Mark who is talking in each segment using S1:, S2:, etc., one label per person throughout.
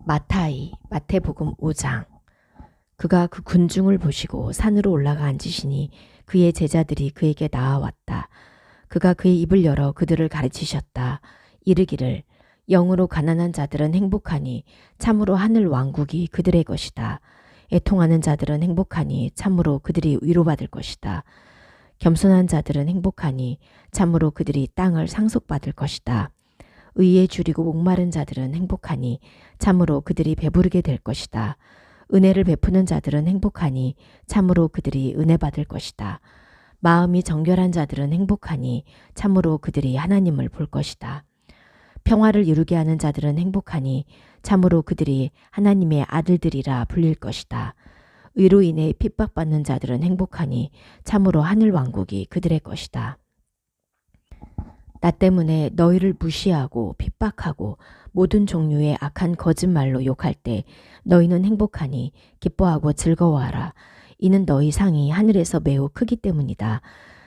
S1: 마태복음 5장. 그가 그 군중을 보시고 산으로 올라가 앉으시니 그의 제자들이 그에게 나아왔다. 그가 그의 입을 열어 그들을 가르치셨다. 이르기를 영으로 가난한 자들은 행복하니 참으로 하늘 왕국이 그들의 것이다. 애통하는 자들은 행복하니 참으로 그들이 위로받을 것이다. 겸손한 자들은 행복하니 참으로 그들이 땅을 상속받을 것이다. 의에 줄이고 목마른 자들은 행복하니 참으로 그들이 배부르게 될 것이다. 은혜를 베푸는 자들은 행복하니 참으로 그들이 은혜 받을 것이다. 마음이 정결한 자들은 행복하니 참으로 그들이 하나님을 볼 것이다. 평화를 이루게 하는 자들은 행복하니 참으로 그들이 하나님의 아들들이라 불릴 것이다. 의로 인해 핍박받는 자들은 행복하니 참으로 하늘 왕국이 그들의 것이다. 나 때문에 너희를 무시하고 핍박하고 모든 종류의 악한 거짓말로 욕할 때 너희는 행복하니 기뻐하고 즐거워하라. 이는 너희 상이 하늘에서 매우 크기 때문이다.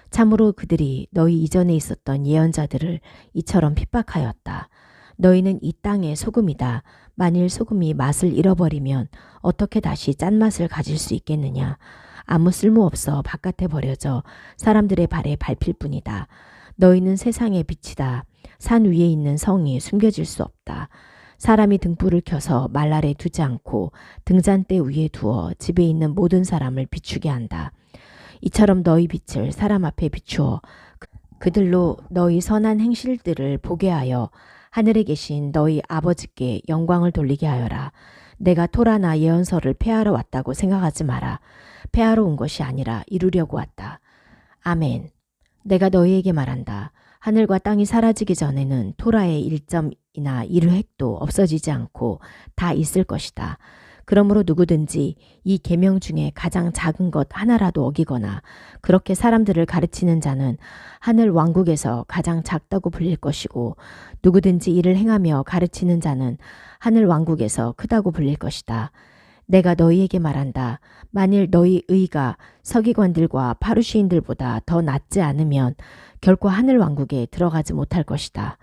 S1: 참으로 그들이 너희 이전에 있었던 예언자들을 이처럼 핍박하였다. 너희는 이 땅의 소금이다. 만일 소금이 맛을 잃어버리면 어떻게 다시 짠맛을 가질 수 있겠느냐. 아무 쓸모없어 바깥에 버려져 사람들의 발에 밟힐 뿐이다. 너희는 세상의 빛이다. 산 위에 있는 성이 숨겨질 수 없다. 사람이 등불을 켜서 말 아래 두지 않고 등잔대 위에 두어 집에 있는 모든 사람을 비추게 한다. 이처럼 너희 빛을 사람 앞에 비추어 그들로 너희 선한 행실들을 보게 하여 하늘에 계신 너희 아버지께 영광을 돌리게 하여라. 내가 토라나 예언서를 폐하러 왔다고 생각하지 마라. 폐하러 온 것이 아니라 이루려고 왔다. 아멘. 내가 너희에게 말한다. 하늘과 땅이 사라지기 전에는 토라의 1점이나 1획도 없어지지 않고 다 있을 것이다. 그러므로 누구든지 이 계명 중에 가장 작은 것 하나라도 어기거나 그렇게 사람들을 가르치는 자는 하늘 왕국에서 가장 작다고 불릴 것이고 누구든지 이를 행하며 가르치는 자는 하늘 왕국에서 크다고 불릴 것이다. 내가 너희에게 말한다. 만일 너희 의가 서기관들과 파루시인들보다 더 낫지 않으면 결코 하늘 왕국에 들어가지 못할 것이다.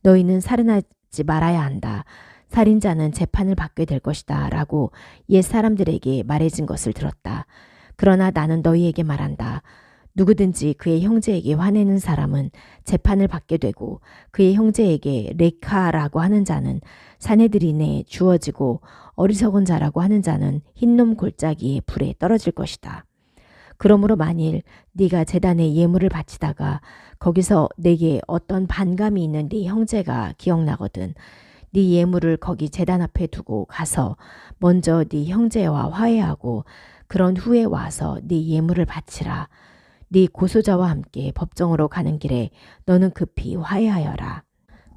S1: 너희는 살인하지 말아야 한다. 살인자는 재판을 받게 될 것이다. 라고 옛 사람들에게 말해진 것을 들었다. 그러나 나는 너희에게 말한다. 누구든지 그의 형제에게 화내는 사람은 재판을 받게 되고 그의 형제에게 레카라고 하는 자는 사내들인에 주어지고 어리석은 자라고 하는 자는 흰놈 골짜기에 불에 떨어질 것이다. 그러므로 만일 네가 제단에 예물을 바치다가 거기서 내게 어떤 반감이 있는 네 형제가 기억나거든 네 예물을 거기 제단 앞에 두고 가서 먼저 네 형제와 화해하고 그런 후에 와서 네 예물을 바치라. 네 고소자와 함께 법정으로 가는 길에 너는 급히 화해하여라.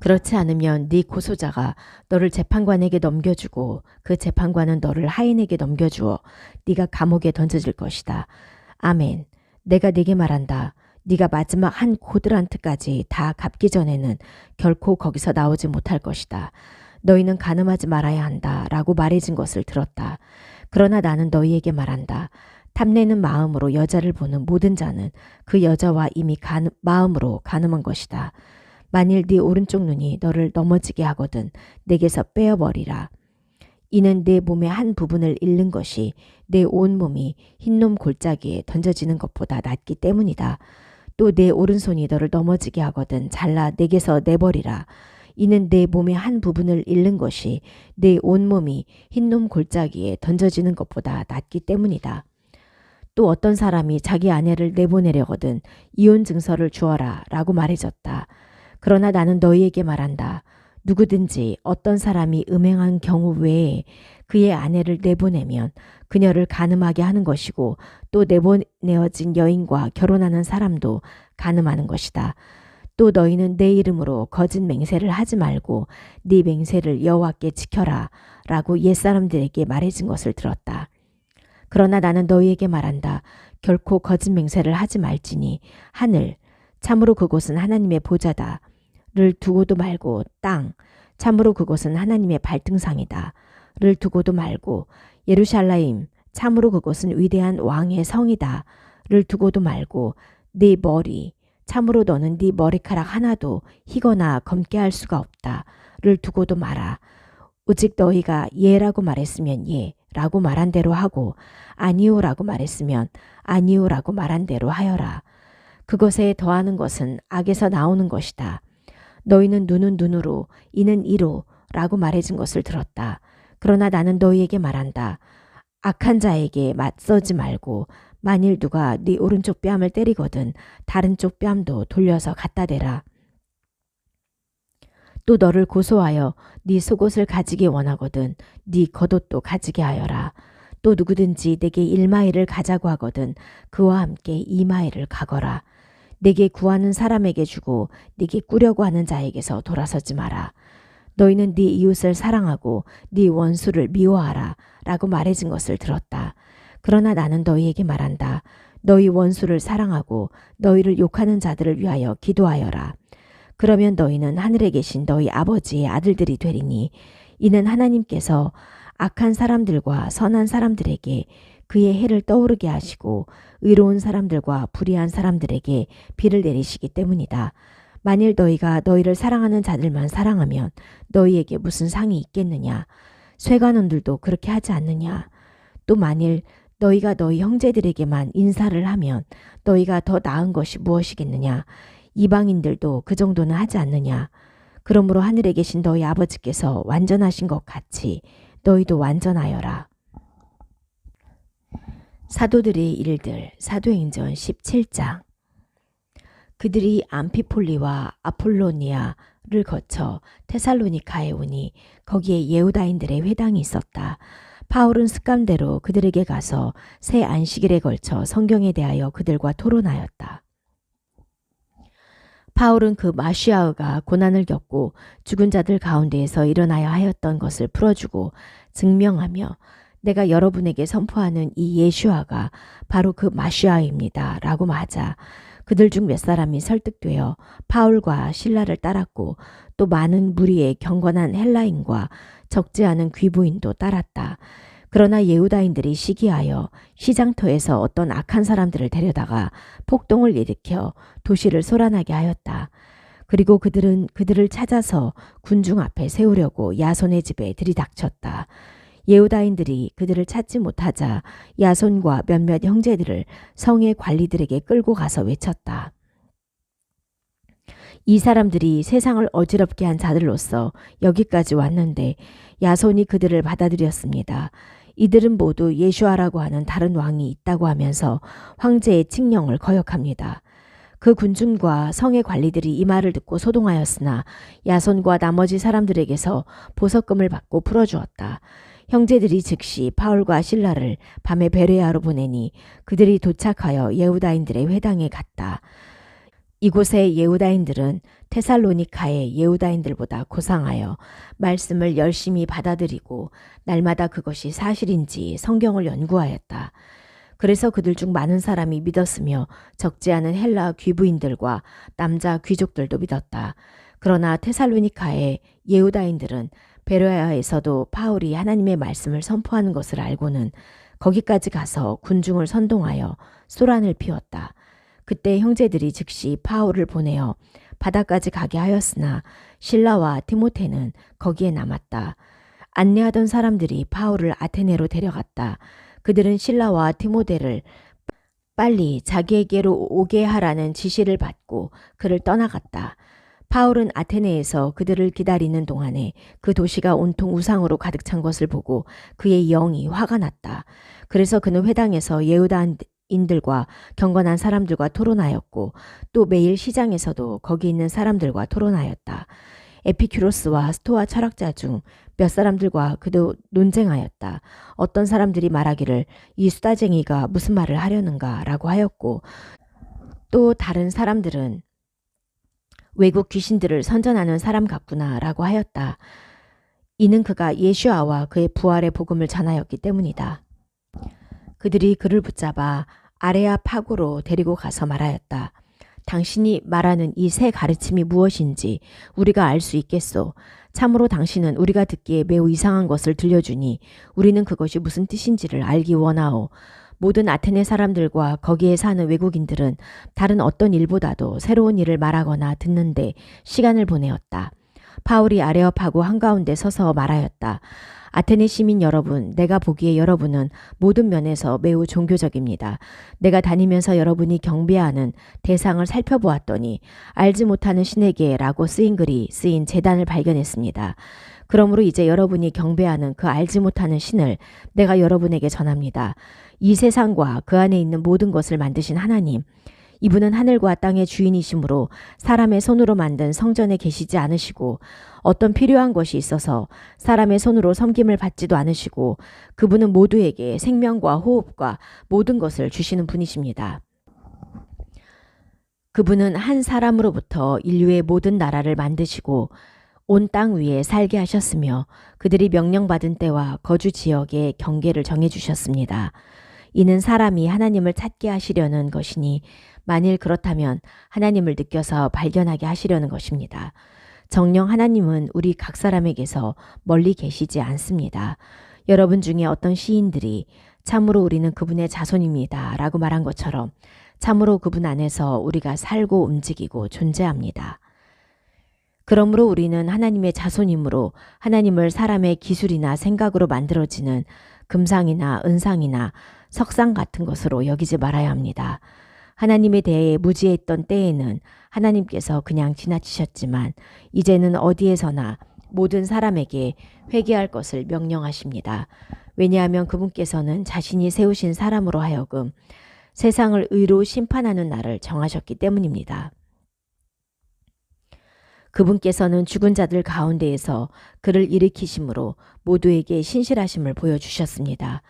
S1: 그렇지 않으면 네 고소자가 너를 재판관에게 넘겨주고 그 재판관은 너를 하인에게 넘겨주어 네가 감옥에 던져질 것이다. 아멘. 내가 네게 말한다. 네가 마지막 한 고드란트까지 다 갚기 전에는 결코 거기서 나오지 못할 것이다. 너희는 간음하지 말아야 한다. 라고 말해진 것을 들었다. 그러나 나는 너희에게 말한다. 탐내는 마음으로 여자를 보는 모든 자는 그 여자와 이미 마음으로 간음한 것이다. 만일 네 오른쪽 눈이 너를 넘어지게 하거든 내게서 빼어버리라. 이는 내 몸의 한 부분을 잃는 것이 내 온 몸이 흰놈 골짜기에 던져지는 것보다 낫기 때문이다. 또 내 오른손이 너를 넘어지게 하거든 잘라 내게서 내버리라. 이는 내 몸의 한 부분을 잃는 것이 내 온몸이 흰놈 골짜기에 던져지는 것보다 낫기 때문이다. 또 어떤 사람이 자기 아내를 내보내려거든 이혼 증서를 주어라 라고 말해줬다. 그러나 나는 너희에게 말한다. 누구든지 어떤 사람이 음행한 경우 외에 그의 아내를 내보내면 그녀를 간음하게 하는 것이고 또 내보내어진 여인과 결혼하는 사람도 간음하는 것이다. 또 너희는 내 이름으로 거짓 맹세를 하지 말고 네 맹세를 여호와께 지켜라 라고 옛사람들에게 말해진 것을 들었다. 그러나 나는 너희에게 말한다. 결코 거짓 맹세를 하지 말지니 하늘, 참으로 그곳은 하나님의 보좌다. 를 두고도 말고 땅, 참으로 그곳은 하나님의 발등상이다. 를 두고도 말고 예루살렘, 참으로 그곳은 위대한 왕의 성이다. 를 두고도 말고 네 머리, 참으로 너는 네 머리카락 하나도 희거나 검게 할 수가 없다. 를 두고도 마라. 오직 너희가 예라고 말했으면 예라고 말한 대로 하고 아니오라고 말했으면 아니오라고 말한 대로 하여라. 그것에 더하는 것은 악에서 나오는 것이다. 너희는 눈은 눈으로 이는 이로 라고 말해진 것을 들었다. 그러나 나는 너희에게 말한다. 악한 자에게 맞서지 말고 만일 누가 네 오른쪽 뺨을 때리거든 다른 쪽 뺨도 돌려서 갖다 대라. 또 너를 고소하여 네 속옷을 가지기 원하거든 네 겉옷도 가지게 하여라. 또 누구든지 내게 1마일을 가자고 하거든 그와 함께 2마일을 가거라. 내게 구하는 사람에게 주고 네게 꾸려고 하는 자에게서 돌아서지 마라. 너희는 네 이웃을 사랑하고 네 원수를 미워하라 라고 말해진 것을 들었다. 그러나 나는 너희에게 말한다. 너희 원수를 사랑하고 너희를 욕하는 자들을 위하여 기도하여라. 그러면 너희는 하늘에 계신 너희 아버지의 아들들이 되리니 이는 하나님께서 악한 사람들과 선한 사람들에게 그의 해를 떠오르게 하시고 의로운 사람들과 불의한 사람들에게 비를 내리시기 때문이다. 만일 너희가 너희를 사랑하는 자들만 사랑하면 너희에게 무슨 상이 있겠느냐? 쇠관원들도 그렇게 하지 않느냐? 또 만일 너희가 너희 형제들에게만 인사를 하면 너희가 더 나은 것이 무엇이겠느냐? 이방인들도 그 정도는 하지 않느냐? 그러므로 하늘에 계신 너희 아버지께서 완전하신 것 같이 너희도 완전하여라. 사도들의 일들 사도행전 17장. 그들이 암피폴리와 아폴로니아를 거쳐 테살로니카에 오니 거기에 예후다인들의 회당이 있었다. 바울은 습관대로 그들에게 가서 새 안식일에 걸쳐 성경에 대하여 그들과 토론하였다. 바울은 그 마시아흐가 고난을 겪고 죽은 자들 가운데에서 일어나야 하였던 것을 풀어주고 증명하며 내가 여러분에게 선포하는 이 예슈아가 바로 그 마시아입니다 라고 하자 그들 중 몇 사람이 설득되어 바울과 실라를 따랐고 또 많은 무리의 경건한 헬라인과 적지 않은 귀부인도 따랐다. 그러나 예후다인들이 시기하여 시장터에서 어떤 악한 사람들을 데려다가 폭동을 일으켜 도시를 소란하게 하였다. 그리고 그들은 그들을 찾아서 군중 앞에 세우려고 야손의 집에 들이닥쳤다. 예후다인들이 그들을 찾지 못하자 야손과 몇몇 형제들을 성의 관리들에게 끌고 가서 외쳤다. 이 사람들이 세상을 어지럽게 한 자들로서 여기까지 왔는데 야손이 그들을 받아들였습니다. 이들은 모두 예슈아라고 하는 다른 왕이 있다고 하면서 황제의 칙령을 거역합니다. 그 군중과 성의 관리들이 이 말을 듣고 소동하였으나 야손과 나머지 사람들에게서 보석금을 받고 풀어주었다. 형제들이 즉시 바울과 실라를 밤에 베레아로 보내니 그들이 도착하여 예후다인들의 회당에 갔다. 이곳의 예후다인들은 테살로니카의 예후다인들보다 고상하여 말씀을 열심히 받아들이고 날마다 그것이 사실인지 성경을 연구하였다. 그래서 그들 중 많은 사람이 믿었으며 적지 않은 헬라 귀부인들과 남자 귀족들도 믿었다. 그러나 테살로니카의 예후다인들은 베레아에서도 바울이 하나님의 말씀을 선포하는 것을 알고는 거기까지 가서 군중을 선동하여 소란을 피웠다. 그때 형제들이 즉시 바울을 보내어 바다까지 가게 하였으나 실라와 디모테는 거기에 남았다. 안내하던 사람들이 바울을 아테네로 데려갔다. 그들은 실라와 디모데를 빨리 자기에게로 오게 하라는 지시를 받고 그를 떠나갔다. 바울은 아테네에서 그들을 기다리는 동안에 그 도시가 온통 우상으로 가득 찬 것을 보고 그의 영이 화가 났다. 그래서 그는 회당에서 예후다인들과 경건한 사람들과 토론하였고 또 매일 시장에서도 거기 있는 사람들과 토론하였다. 에피큐로스와 스토아 철학자 중 몇 사람들과 그도 논쟁하였다. 어떤 사람들이 말하기를 이 수다쟁이가 무슨 말을 하려는가 라고 하였고 또 다른 사람들은 외국 귀신들을 선전하는 사람 같구나 라고 하였다. 이는 그가 예슈아와 그의 부활의 복음을 전하였기 때문이다. 그들이 그를 붙잡아 아레아파고로 데리고 가서 말하였다. 당신이 말하는 이 새 가르침이 무엇인지 우리가 알 수 있겠소. 참으로 당신은 우리가 듣기에 매우 이상한 것을 들려주니 우리는 그것이 무슨 뜻인지를 알기 원하오. 모든 아테네 사람들과 거기에 사는 외국인들은 다른 어떤 일보다도 새로운 일을 말하거나 듣는데 시간을 보내었다. 파울이 아레오파고 한가운데 서서 말하였다. 아테네 시민 여러분, 내가 보기에 여러분은 모든 면에서 매우 종교적입니다. 내가 다니면서 여러분이 경배하는 대상을 살펴보았더니 알지 못하는 신에게라고 쓰인 글이 쓰인 제단을 발견했습니다. 그러므로 이제 여러분이 경배하는 그 알지 못하는 신을 내가 여러분에게 전합니다. 이 세상과 그 안에 있는 모든 것을 만드신 하나님, 이분은 하늘과 땅의 주인이시므로 사람의 손으로 만든 성전에 계시지 않으시고 어떤 필요한 것이 있어서 사람의 손으로 섬김을 받지도 않으시고 그분은 모두에게 생명과 호흡과 모든 것을 주시는 분이십니다. 그분은 한 사람으로부터 인류의 모든 나라를 만드시고 온 땅 위에 살게 하셨으며 그들이 명령받은 때와 거주 지역의 경계를 정해주셨습니다. 이는 사람이 하나님을 찾게 하시려는 것이니 만일 그렇다면 하나님을 느껴서 발견하게 하시려는 것입니다. 정녕 하나님은 우리 각 사람에게서 멀리 계시지 않습니다. 여러분 중에 어떤 시인들이 참으로 우리는 그분의 자손입니다 라고 말한 것처럼 참으로 그분 안에서 우리가 살고 움직이고 존재합니다. 그러므로 우리는 하나님의 자손이므로 하나님을 사람의 기술이나 생각으로 만들어지는 금상이나 은상이나 석상 같은 것으로 여기지 말아야 합니다. 하나님에 대해 무지했던 때에는 하나님께서 그냥 지나치셨지만 이제는 어디에서나 모든 사람에게 회개할 것을 명령하십니다. 왜냐하면 그분께서는 자신이 세우신 사람으로 하여금 세상을 의로 심판하는 날을 정하셨기 때문입니다. 그분께서는 죽은 자들 가운데에서 그를 일으키심으로 모두에게 신실하심을 보여주셨습니다.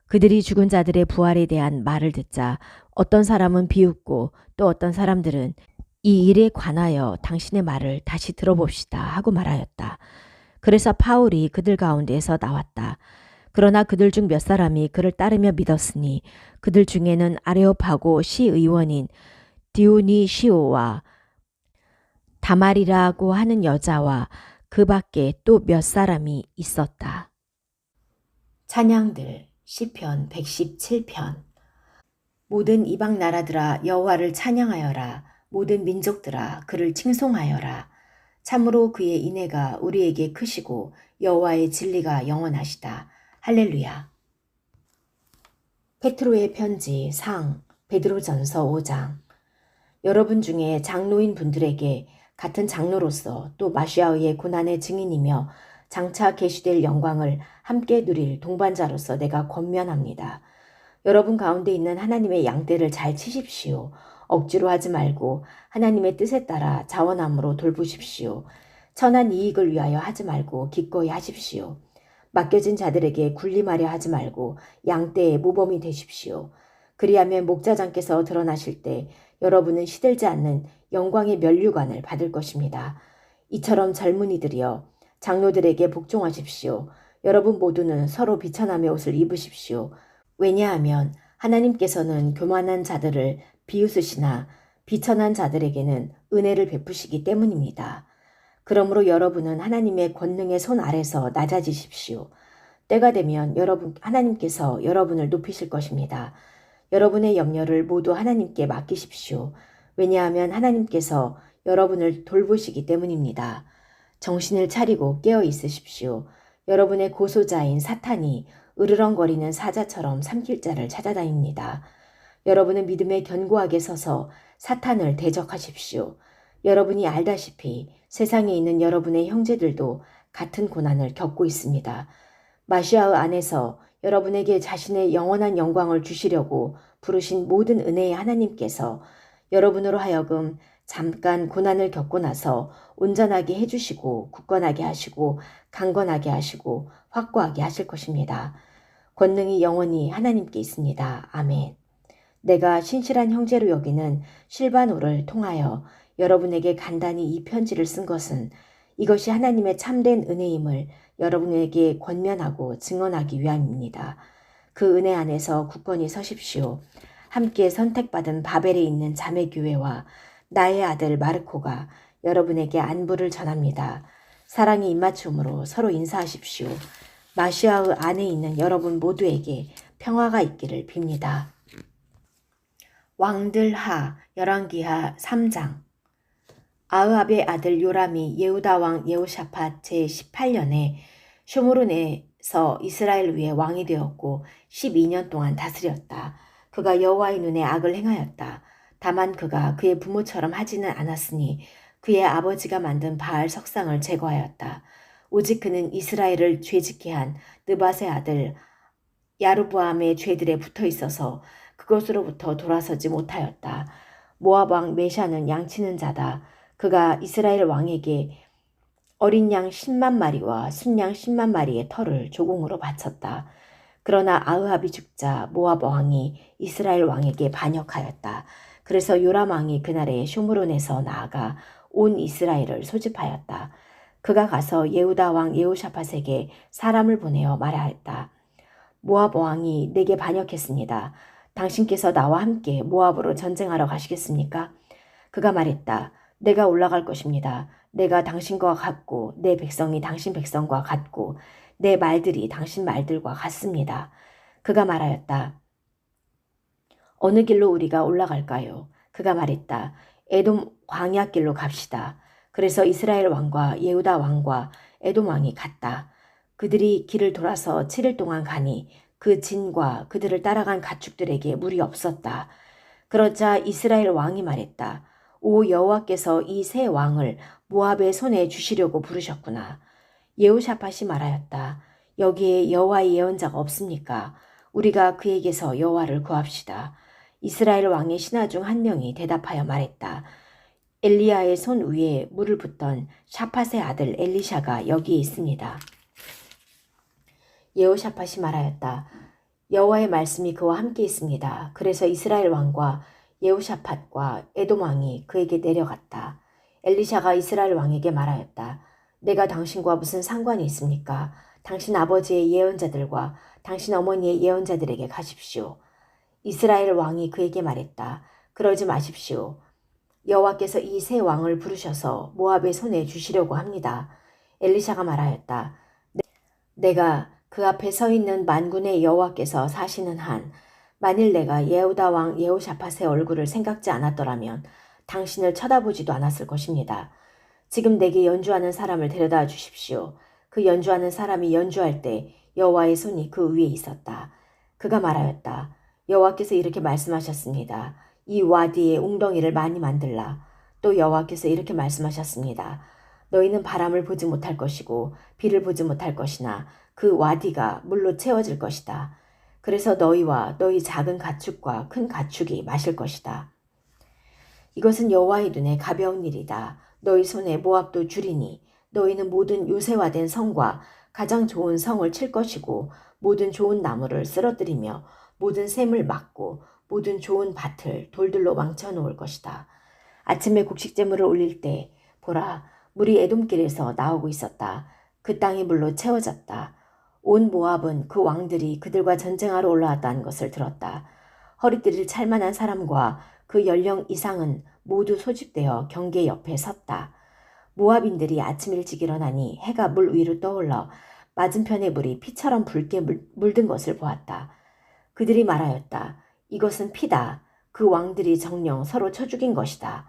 S1: 그들이 죽은 자들의 부활에 대한 말을 듣자 어떤 사람은 비웃고 또 어떤 사람들은 이 일에 관하여 당신의 말을 다시 들어봅시다 하고 말하였다. 그래서 파울이 그들 가운데에서 나왔다. 그러나 그들 중 몇 사람이 그를 따르며 믿었으니 그들 중에는 아레오파고 시의원인 디오니시오와 다말이라고 하는 여자와 그 밖에 또 몇 사람이 있었다. 찬양들 시편 117편. 모든 이방 나라들아 여호와를 찬양하여라. 모든 민족들아 그를 칭송하여라. 참으로 그의 인애가 우리에게 크시고 여호와의 진리가 영원하시다. 할렐루야. 페트로의 편지 상 베드로전서 5장. 여러분 중에 장로인 분들에게 같은 장로로서 또 마시아의 고난의 증인이며 장차 계시될 영광을 함께 누릴 동반자로서 내가 권면합니다. 여러분 가운데 있는 하나님의 양떼를 잘 치십시오. 억지로 하지 말고 하나님의 뜻에 따라 자원함으로 돌보십시오. 천한 이익을 위하여 하지 말고 기꺼이 하십시오. 맡겨진 자들에게 군림하려 하지 말고 양떼의 모범이 되십시오. 그리하면 목자장께서 드러나실 때 여러분은 시들지 않는 영광의 면류관을 받을 것입니다. 이처럼 젊은이들이여 장로들에게 복종하십시오. 여러분 모두는 서로 비천함의 옷을 입으십시오. 왜냐하면 하나님께서는 교만한 자들을 비웃으시나 비천한 자들에게는 은혜를 베푸시기 때문입니다. 그러므로 여러분은 하나님의 권능의 손 아래서 낮아지십시오. 때가 되면 하나님께서 여러분을 높이실 것입니다. 여러분의 염려를 모두 하나님께 맡기십시오. 왜냐하면 하나님께서 여러분을 돌보시기 때문입니다. 정신을 차리고 깨어 있으십시오. 여러분의 고소자인 사탄이 으르렁거리는 사자처럼 삼킬 자를 찾아다닙니다. 여러분은 믿음에 견고하게 서서 사탄을 대적하십시오. 여러분이 알다시피 세상에 있는 여러분의 형제들도 같은 고난을 겪고 있습니다. 마시아의 안에서 여러분에게 자신의 영원한 영광을 주시려고 부르신 모든 은혜의 하나님께서 여러분으로 하여금 잠깐 고난을 겪고 나서 온전하게 해주시고 굳건하게 하시고 강건하게 하시고 확고하게 하실 것입니다. 권능이 영원히 하나님께 있습니다. 아멘. 내가 신실한 형제로 여기는 실바노를 통하여 여러분에게 간단히 이 편지를 쓴 것은 이것이 하나님의 참된 은혜임을 여러분에게 권면하고 증언하기 위함입니다. 그 은혜 안에서 굳건히 서십시오. 함께 선택받은 바벨에 있는 자매교회와 나의 아들 마르코가 여러분에게 안부를 전합니다. 사랑의 입맞춤으로 서로 인사하십시오. 마시아의 안에 있는 여러분 모두에게 평화가 있기를 빕니다. 왕들하 열왕기하 3장. 아흐압의 아들 요람이 예후다 왕 여호샤밧 제18년에 쇼므론에서 이스라엘 위에 왕이 되었고 12년 동안 다스렸다. 그가 여호와의 눈에 악을 행하였다. 다만 그가 그의 부모처럼 하지는 않았으니 그의 아버지가 만든 바알 석상을 제거하였다. 오직 그는 이스라엘을 죄짓게 한 느밧의 아들 야르보암의 죄들에 붙어 있어서 그것으로부터 돌아서지 못하였다. 모압 왕 메샤는 양치는 자다. 그가 이스라엘 왕에게 어린 양 10만 마리와 순양 10만 마리의 털을 조공으로 바쳤다. 그러나 아흐압이 죽자 모압 왕이 이스라엘 왕에게 반역하였다. 그래서 요람 왕이 그날에 쇼므론에서 나아가 온 이스라엘을 소집하였다. 그가 가서 예후다 왕 여호샤밧에게 사람을 보내어 말하였다. 모압 왕이 내게 반역했습니다. 당신께서 나와 함께 모압으로 전쟁하러 가시겠습니까? 그가 말했다. 내가 올라갈 것입니다. 내가 당신과 같고 내 백성이 당신 백성과 같고 내 말들이 당신 말들과 같습니다. 그가 말하였다. 어느 길로 우리가 올라갈까요? 그가 말했다. 에돔 광야길로 갑시다. 그래서 이스라엘 왕과 예후다 왕과 에돔 왕이 갔다. 그들이 길을 돌아서 7일 동안 가니 그 진과 그들을 따라간 가축들에게 물이 없었다. 그러자 이스라엘 왕이 말했다. 오 여호와께서 이 세 왕을 모압의 손에 주시려고 부르셨구나. 여호샤밧이 말하였다. 여기에 여호와의 예언자가 없습니까? 우리가 그에게서 여호와를 구합시다. 이스라엘 왕의 신하 중 한 명이 대답하여 말했다. 엘리야의 손 위에 물을 붓던 샤팟의 아들 엘리샤가 여기에 있습니다. 여호샤밧이 말하였다. 여호와의 말씀이 그와 함께 있습니다. 그래서 이스라엘 왕과 여호샤밧과 에돔 왕이 그에게 내려갔다. 엘리샤가 이스라엘 왕에게 말하였다. 내가 당신과 무슨 상관이 있습니까? 당신 아버지의 예언자들과 당신 어머니의 예언자들에게 가십시오. 이스라엘 왕이 그에게 말했다. 그러지 마십시오. 여호와께서 이 세 왕을 부르셔서 모압의 손에 주시려고 합니다. 엘리샤가 말하였다. 내가 그 앞에 서 있는 만군의 여호와께서 사시는 한 만일 내가 예후다 왕 여호샤밧의 얼굴을 생각지 않았더라면 당신을 쳐다보지도 않았을 것입니다. 지금 내게 연주하는 사람을 데려다 주십시오. 그 연주하는 사람이 연주할 때 여호와의 손이 그 위에 있었다. 그가 말하였다. 여호와께서 이렇게 말씀하셨습니다. 이 와디의 웅덩이를 많이 만들라. 또 여호와께서 이렇게 말씀하셨습니다. 너희는 바람을 보지 못할 것이고 비를 보지 못할 것이나 그 와디가 물로 채워질 것이다. 그래서 너희와 너희 작은 가축과 큰 가축이 마실 것이다. 이것은 여호와의 눈에 가벼운 일이다. 너희 손에 모압도 주리니 너희는 모든 요새화된 성과 가장 좋은 성을 칠 것이고 모든 좋은 나무를 쓰러뜨리며 모든 샘을 막고 모든 좋은 밭을 돌들로 망쳐놓을 것이다. 아침에 곡식제물을 올릴 때 보라 물이 에돔길에서 나오고 있었다. 그 땅이 물로 채워졌다. 온 모압은 그 왕들이 그들과 전쟁하러 올라왔다는 것을 들었다. 허리띠를 찰 만한 사람과 그 연령 이상은 모두 소집되어 경계 옆에 섰다. 모압인들이 아침 일찍 일어나니 해가 물 위로 떠올라 맞은편의 물이 피처럼 붉게 물든 것을 보았다. 그들이 말하였다. 이것은 피다. 그 왕들이 정령 서로 쳐 죽인 것이다.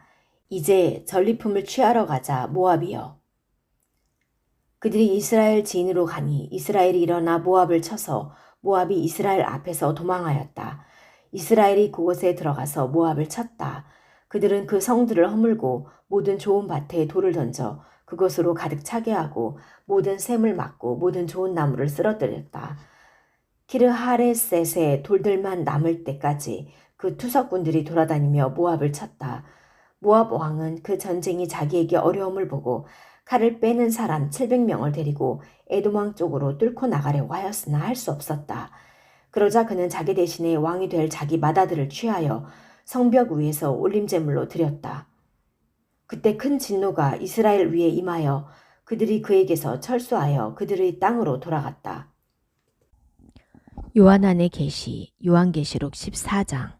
S1: 이제 전리품을 취하러 가자 모압이여. 그들이 이스라엘 진으로 가니 이스라엘이 일어나 모압을 쳐서 모압이 이스라엘 앞에서 도망하였다. 이스라엘이 그곳에 들어가서 모압을 쳤다. 그들은 그 성들을 허물고 모든 좋은 밭에 돌을 던져 그것으로 가득 차게 하고 모든 샘을 막고 모든 좋은 나무를 쓰러뜨렸다. 키르하레셋에 돌들만 남을 때까지 그 투석군들이 돌아다니며 모압을 쳤다. 모압 왕은 그 전쟁이 자기에게 어려움을 보고 칼을 빼는 사람 700명을 데리고 에돔 왕 쪽으로 뚫고 나가려고 하였으나 할 수 없었다. 그러자 그는 자기 대신에 왕이 될 자기 맏아들을 취하여 성벽 위에서 올림제물로 드렸다. 그때 큰 진노가 이스라엘 위에 임하여 그들이 그에게서 철수하여 그들의 땅으로 돌아갔다.
S2: 요한안의 계시, 요한계시록 14장.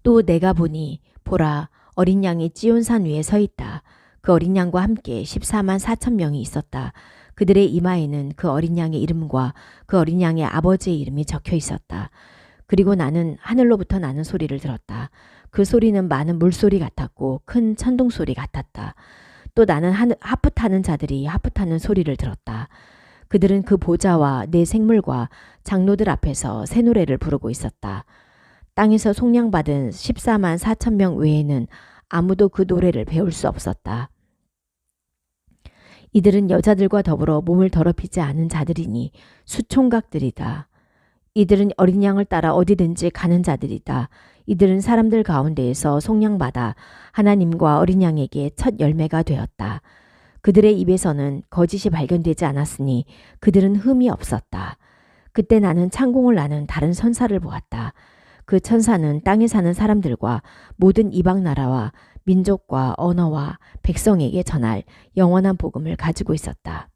S2: 또 내가 보니 보라 어린 양이 찌온산 위에 서 있다. 그 어린 양과 함께 14만 4천 명이 있었다. 그들의 이마에는 그 어린 양의 이름과 그 어린 양의 아버지의 이름이 적혀 있었다. 그리고 나는 하늘로부터 나는 소리를 들었다. 그 소리는 많은 물소리 같았고 큰 천둥소리 같았다. 또 나는 하프 타는 자들이 하프 타는 소리를 들었다. 그들은 그 보좌와 내 생물과 장로들 앞에서 새 노래를 부르고 있었다. 땅에서 속량받은 14만 4천 명 외에는 아무도 그 노래를 배울 수 없었다. 이들은 여자들과 더불어 몸을 더럽히지 않은 자들이니 수총각들이다. 이들은 어린 양을 따라 어디든지 가는 자들이다. 이들은 사람들 가운데에서 속량받아 하나님과 어린 양에게 첫 열매가 되었다. 그들의 입에서는 거짓이 발견되지 않았으니 그들은 흠이 없었다. 그때 나는 창공을 나는 다른 선사를 보았다. 그 천사는 땅에 사는 사람들과 모든 이방 나라와 민족과 언어와 백성에게 전할 영원한 복음을 가지고 있었다.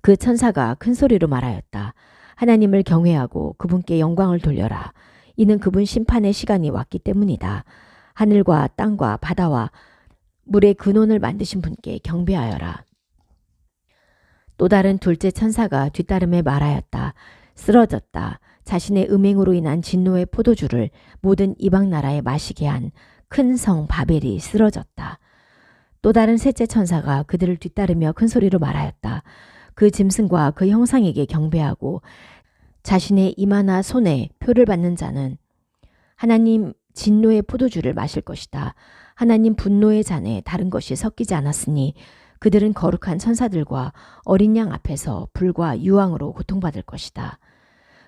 S2: 그 천사가 큰 소리로 말하였다. 하나님을 경외하고 그분께 영광을 돌려라. 이는 그분 심판의 시간이 왔기 때문이다. 하늘과 땅과 바다와 물의 근원을 만드신 분께 경배하여라. 또 다른 둘째 천사가 뒤따름에 말하였다. 쓰러졌다. 자신의 음행으로 인한 진노의 포도주를 모든 이방 나라에 마시게 한 큰 성 바벨이 쓰러졌다. 또 다른 셋째 천사가 그들을 뒤따르며 큰 소리로 말하였다. 그 짐승과 그 형상에게 경배하고 자신의 이마나 손에 표를 받는 자는 하나님 진노의 포도주를 마실 것이다. 하나님 분노의 잔에 다른 것이 섞이지 않았으니 그들은 거룩한 천사들과 어린 양 앞에서 불과 유황으로 고통받을 것이다.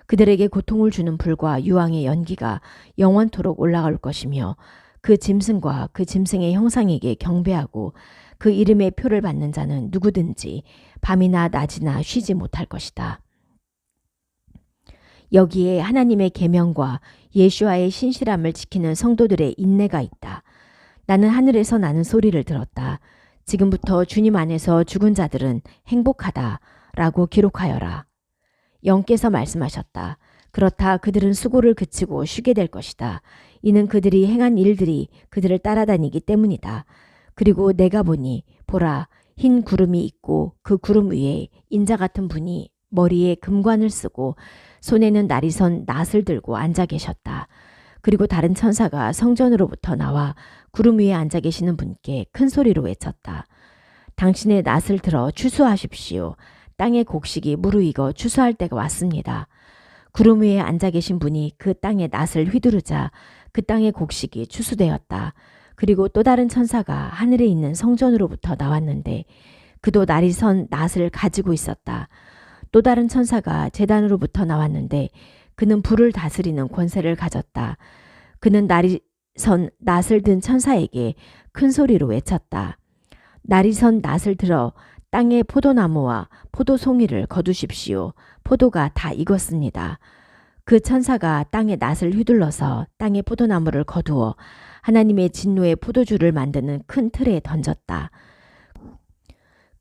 S2: 그들에게 고통을 주는 불과 유황의 연기가 영원토록 올라갈 것이며 그 짐승과 그 짐승의 형상에게 경배하고 그 이름의 표를 받는 자는 누구든지 밤이나 낮이나 쉬지 못할 것이다. 여기에 하나님의 계명과 예수와의 신실함을 지키는 성도들의 인내가 있다. 나는 하늘에서 나는 소리를 들었다. 지금부터 주님 안에서 죽은 자들은 행복하다라고 기록하여라. 영께서 말씀하셨다. 그렇다 그들은 수고를 그치고 쉬게 될 것이다. 이는 그들이 행한 일들이 그들을 따라다니기 때문이다. 그리고 내가 보니 보라 흰 구름이 있고 그 구름 위에 인자 같은 분이 머리에 금관을 쓰고 손에는 날이 선 낫을 들고 앉아 계셨다. 그리고 다른 천사가 성전으로부터 나와 구름 위에 앉아 계시는 분께 큰 소리로 외쳤다. 당신의 낫을 들어 추수하십시오. 땅의 곡식이 무르익어 추수할 때가 왔습니다. 구름 위에 앉아 계신 분이 그 땅의 낫을 휘두르자 그 땅의 곡식이 추수되었다. 그리고 또 다른 천사가 하늘에 있는 성전으로부터 나왔는데 그도 날이 선 낫을 가지고 있었다. 또 다른 천사가 제단으로부터 나왔는데 그는 불을 다스리는 권세를 가졌다. 그는 날이 선 낫을 든 천사에게 큰 소리로 외쳤다. 날이 선 낫을 들어 땅의 포도나무와 포도송이를 거두십시오. 포도가 다 익었습니다. 그 천사가 땅의 낫을 휘둘러서 땅의 포도나무를 거두어 하나님의 진노의 포도주를 만드는 큰 틀에 던졌다.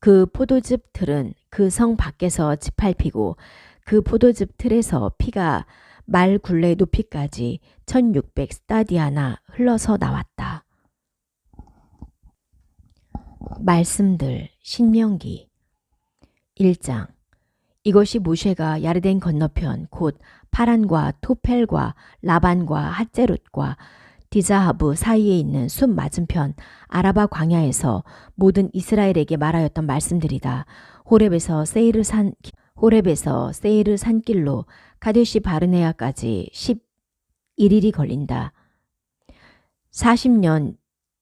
S2: 그 포도즙 틀은 그 성 밖에서 짓밟히고 그 포도즙 틀에서 피가 말 굴레 높이까지 1600 스타디아나 흘러서 나왔다. 말씀들 신명기 1장 이것이 모셰가 야르덴 건너편 곧 파란과 토펠과 라반과 핫제롯과 디자하브 사이에 있는 숲 맞은편 아라바 광야에서 모든 이스라엘에게 말하였던 말씀들이다. 호렙에서 세이르 산길로 가데시 바르네아까지 11일이 걸린다. 40년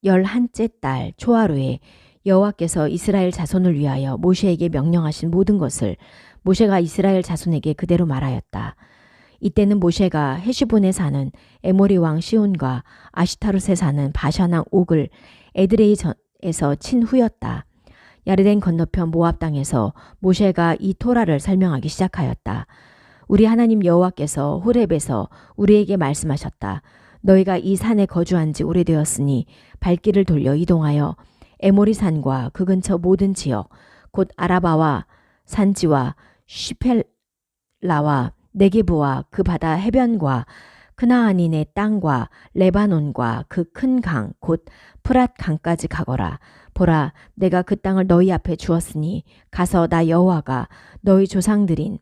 S2: 11째 달 초하루에 여호와께서 이스라엘 자손을 위하여 모세에게 명령하신 모든 것을 모세가 이스라엘 자손에게 그대로 말하였다. 이때는 모세가 헤시본에 사는 에모리 왕 시온과 아시타롯에 사는 바샤 왕 옥을 에드레이에서 친 후였다. 야르덴 건너편 모압 땅에서 모세가 이 토라를 설명하기 시작하였다. 우리 하나님 여호와께서 호렙에서 우리에게 말씀하셨다. 너희가 이 산에 거주한 지 오래되었으니 발길을 돌려 이동하여 에모리 산과 그 근처 모든 지역 곧 아라바와 산지와 시펠라와 네게부와 그 바다 해변과 크나안인의 땅과 레바논과 그 큰 강 곧 프랏 강까지 가거라. 보라 내가 그 땅을 너희 앞에 주었으니 가서 나 여호와가 너희 조상들인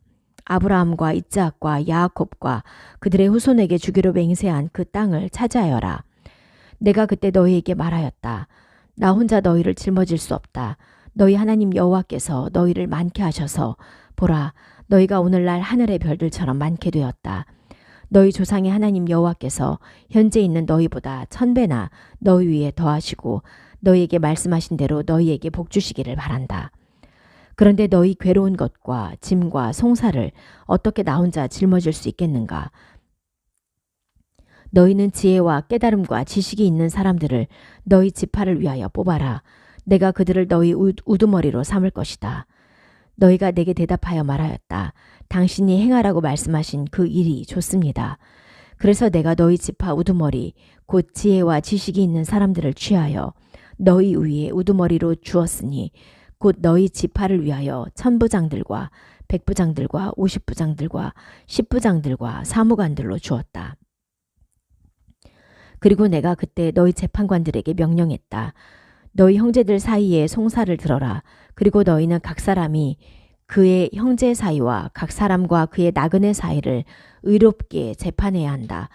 S2: 아브라함과 이삭과 야곱과 그들의 후손에게 주기로 맹세한 그 땅을 차지하여라. 내가 그때 너희에게 말하였다. 나 혼자 너희를 짊어질 수 없다. 너희 하나님 여호와께서 너희를 많게 하셔서 보라, 너희가 오늘날 하늘의 별들처럼 많게 되었다. 너희 조상의 하나님 여호와께서 현재 있는 너희보다 1000배나 너희 위에 더하시고 너희에게 말씀하신 대로 너희에게 복 주시기를 바란다. 그런데 너희 괴로운 것과 짐과 송사를 어떻게 나 혼자 짊어질 수 있겠는가? 너희는 지혜와 깨달음과 지식이 있는 사람들을 너희 지파를 위하여 뽑아라. 내가 그들을 너희 우두머리로 삼을 것이다. 너희가 내게 대답하여 말하였다. 당신이 행하라고 말씀하신 그 일이 좋습니다. 그래서 내가 너희 지파 우두머리 곧 지혜와 지식이 있는 사람들을 취하여 너희 위에 우두머리로 주었으니 곧 너희 지파를 위하여 1000부장들과 100부장들과 50부장들과 10부장들과 사무관들로 주었다. 그리고 내가 그때 너희 재판관들에게 명령했다. 너희 형제들 사이에 송사를 들어라. 그리고 너희는 각 사람이 그의 형제 사이와 각 사람과 그의 나그네 사이를 의롭게 재판해야 한다.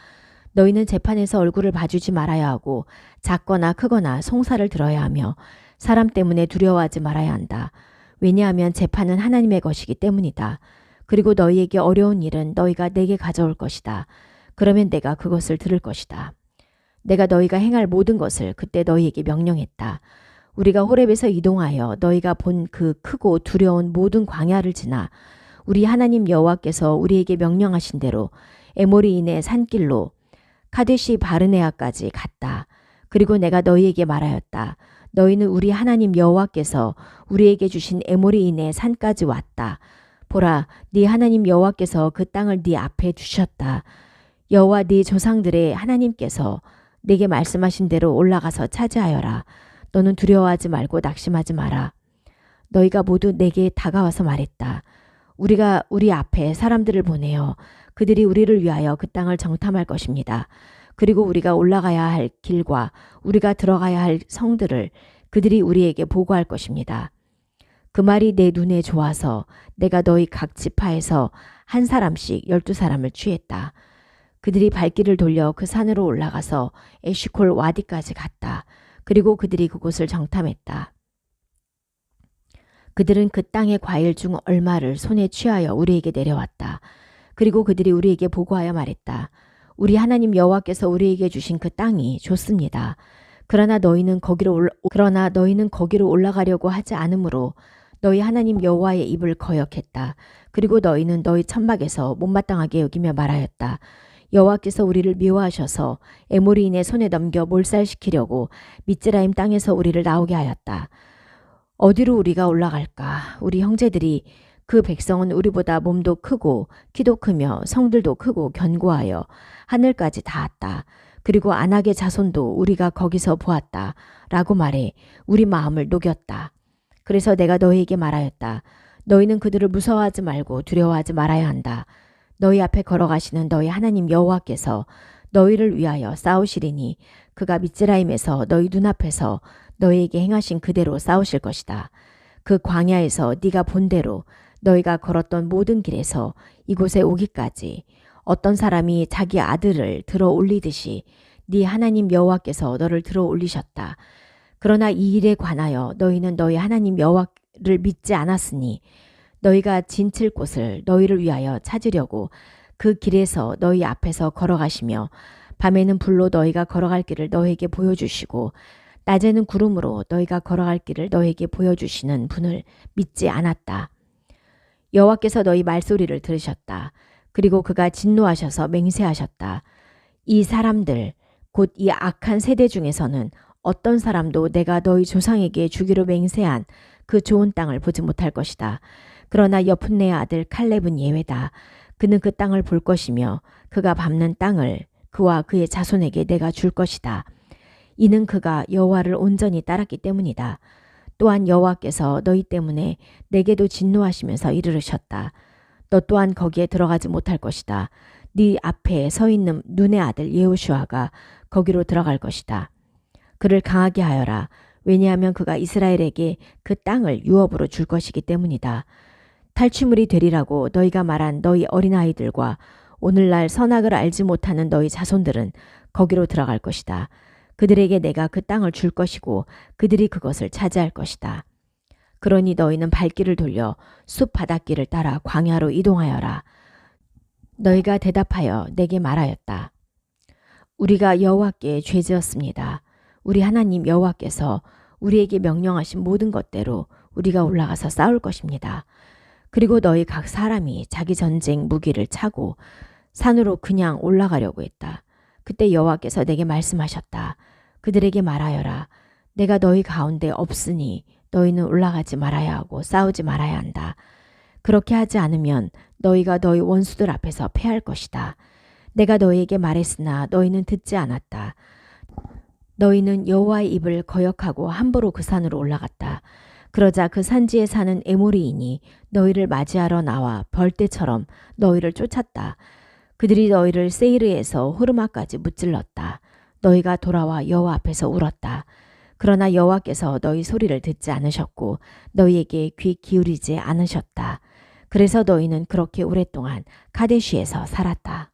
S2: 너희는 재판에서 얼굴을 봐주지 말아야 하고 작거나 크거나 송사를 들어야 하며 사람 때문에 두려워하지 말아야 한다. 왜냐하면 재판은 하나님의 것이기 때문이다. 그리고 너희에게 어려운 일은 너희가 내게 가져올 것이다. 그러면 내가 그것을 들을 것이다. 내가 너희가 행할 모든 것을 그때 너희에게 명령했다. 우리가 호렙에서 이동하여 너희가 본 그 크고 두려운 모든 광야를 지나 우리 하나님 여호와께서 우리에게 명령하신 대로 에모리인의 산길로 카데시 바르네아까지 갔다. 그리고 내가 너희에게 말하였다. 너희는 우리 하나님 여호와께서 우리에게 주신 에모리인의 산까지 왔다. 보라, 네 하나님 여호와께서 그 땅을 네 앞에 두셨다. 여호와 네 조상들의 하나님께서 내게 말씀하신 대로 올라가서 차지하여라. 너는 두려워하지 말고 낙심하지 마라. 너희가 모두 내게 다가와서 말했다. 우리가 우리 앞에 사람들을 보내어 그들이 우리를 위하여 그 땅을 정탐할 것입니다. 그리고 우리가 올라가야 할 길과 우리가 들어가야 할 성들을 그들이 우리에게 보고할 것입니다. 그 말이 내 눈에 좋아서 내가 너희 각 지파에서 한 사람씩 12사람을 취했다. 그들이 발길을 돌려 그 산으로 올라가서 에시콜 와디까지 갔다. 그리고 그들이 그곳을 정탐했다. 그들은 그 땅의 과일 중 얼마를 손에 취하여 우리에게 내려왔다. 그리고 그들이 우리에게 보고하여 말했다. 우리 하나님 여호와께서 우리에게 주신 그 땅이 좋습니다. 그러나 너희는 거기로 올라가려고 하지 않으므로 너희 하나님 여호와의 입을 거역했다. 그리고 너희는 너희 천막에서 못마땅하게 여기며 말하였다. 여호와께서 우리를 미워하셔서 에모리인의 손에 넘겨 몰살시키려고 미즈라임 땅에서 우리를 나오게 하였다. 어디로 우리가 올라갈까? 우리 형제들이 그 백성은 우리보다 몸도 크고 키도 크며 성들도 크고 견고하여 하늘까지 닿았다. 그리고 안악의 자손도 우리가 거기서 보았다. 라고 말해 우리 마음을 녹였다. 그래서 내가 너희에게 말하였다. 너희는 그들을 무서워하지 말고 두려워하지 말아야 한다. 너희 앞에 걸어가시는 너희 하나님 여호와께서 너희를 위하여 싸우시리니 그가 미즈라임에서 너희 눈앞에서 너희에게 행하신 그대로 싸우실 것이다. 그 광야에서 네가 본 대로 너희가 걸었던 모든 길에서 이곳에 오기까지 어떤 사람이 자기 아들을 들어 올리듯이 네 하나님 여호와께서 너를 들어 올리셨다. 그러나 이 일에 관하여 너희는 너희 하나님 여호와를 믿지 않았으니 너희가 진칠 곳을 너희를 위하여 찾으려고 그 길에서 너희 앞에서 걸어가시며 밤에는 불로 너희가 걸어갈 길을 너희에게 보여주시고 낮에는 구름으로 너희가 걸어갈 길을 너희에게 보여주시는 분을 믿지 않았다. 여호와께서 너희 말소리를 들으셨다. 그리고 그가 진노하셔서 맹세하셨다. 이 사람들 곧 이 악한 세대 중에서는 어떤 사람도 내가 너희 조상에게 주기로 맹세한 그 좋은 땅을 보지 못할 것이다. 그러나 여푼네의 아들 칼렙은 예외다. 그는 그 땅을 볼 것이며 그가 밟는 땅을 그와 그의 자손에게 내가 줄 것이다. 이는 그가 여호와를 온전히 따랐기 때문이다. 또한 여호와께서 너희 때문에 내게도 진노하시면서 이르르셨다. 너 또한 거기에 들어가지 못할 것이다. 네 앞에 서 있는 눈의 아들 여호슈아가 거기로 들어갈 것이다. 그를 강하게 하여라. 왜냐하면 그가 이스라엘에게 그 땅을 유업으로 줄 것이기 때문이다. 탈취물이 되리라고 너희가 말한 너희 어린아이들과 오늘날 선악을 알지 못하는 너희 자손들은 거기로 들어갈 것이다. 그들에게 내가 그 땅을 줄 것이고 그들이 그것을 차지할 것이다. 그러니 너희는 발길을 돌려 숲 바닷길을 따라 광야로 이동하여라. 너희가 대답하여 내게 말하였다. 우리가 여호와께 죄지었습니다. 우리 하나님 여호와께서 우리에게 명령하신 모든 것대로 우리가 올라가서 싸울 것입니다. 그리고 너희 각 사람이 자기 전쟁 무기를 차고 산으로 그냥 올라가려고 했다. 그때 여호와께서 내게 말씀하셨다. 그들에게 말하여라. 내가 너희 가운데 없으니 너희는 올라가지 말아야 하고 싸우지 말아야 한다. 그렇게 하지 않으면 너희가 너희 원수들 앞에서 패할 것이다. 내가 너희에게 말했으나 너희는 듣지 않았다. 너희는 여호와의 입을 거역하고 함부로 그 산으로 올라갔다. 그러자 그 산지에 사는 에모리인이 너희를 맞이하러 나와 벌떼처럼 너희를 쫓았다. 그들이 너희를 세이르에서 호르마까지 무찔렀다. 너희가 돌아와 여호와 앞에서 울었다. 그러나 여호와께서 너희 소리를 듣지 않으셨고 너희에게 귀 기울이지 않으셨다. 그래서 너희는 그렇게 오랫동안 카데시에서 살았다.